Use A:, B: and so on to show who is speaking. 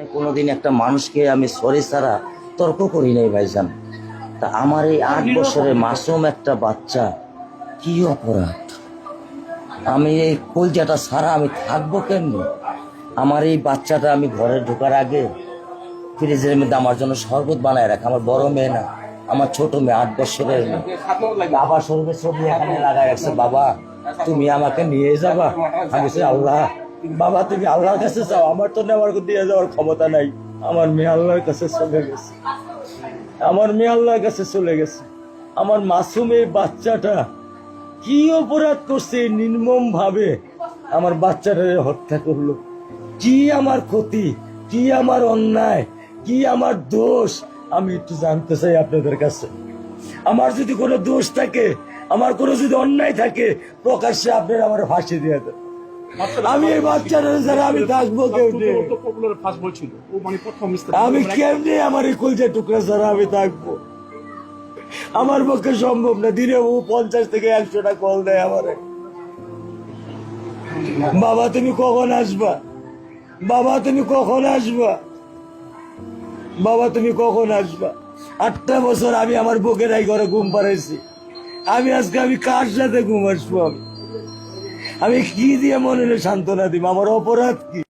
A: কোনোদিন একটা মানুষকে আমি সরি ছাড়া তর্ক করি নাই ভাইজান। তা আমার এই 8 বছরের মাসুম একটা বাচ্চা কি অপরাধ? আমি এই কলজাটা ছাড়া আমি থাকবো কেমনি? আমার এই বাচ্চাটা আমি ঘরে ঢোকার আগে ফ্রিজের মধ্যে আমার জন্য শরবত বানায় রাখে। আমার বড় মেয়ে না, আমার ছোট মেয়ে 8 বছরের মেয়ে। বাবা শরবত ছবি এখানে লাগাই রাখছে, বাবা তুমি আমাকে নিয়ে যাবা। আমি বলছি আল্লাহ, বাবা তুমি আল্লাহর কাছে যাও, আমার তো নেওয়ার দিয়ে যাওয়ার ক্ষমতা নাই। আমার মেয়ে আল্লাহর কাছে চলে গেছে, আমার মেয়ে আল্লাহর কাছে চলে গেছে। আমার মাসুম এই বাচ্চাটা কি অপরাধ করছে নির্মম ভাবে আমার বাচ্চাটা হত্যা করলো? কি আমার ক্ষতি, কি আমার অন্যায়, কি আমার দোষ? আমি একটু জানতে চাই আপনাদের কাছে। আমার যদি কোনো দোষ থাকে, আমার কোনো যদি অন্যায় থাকে, প্রকাশ্যে আপনারা আমার ফাঁসি দিয়ে দেন। আমি এই বাচ্চাটা যারা আমি থাকবো কেমনি? আমি কেমনি আমার এই কলজা টুকরা ছাড়া আমি থাকবো? আমার পক্ষে সম্ভব না। দিনে ও 50 থেকে 100টা কল দেয় আমারে, বাবা তুমি কখন আসবা, বাবা তুমি কখন আসবা, বাবা তুমি কখন আসবা। 8টা বছর আমি আমার বুকের এই ঘরে ঘুম পাড়াইছি। আমি আজকে আমি কার সাথে ঘুম আসবো? আমি কি দিয়ে মনে সান্ত্বনা দিব? আমার অপরাধ কি?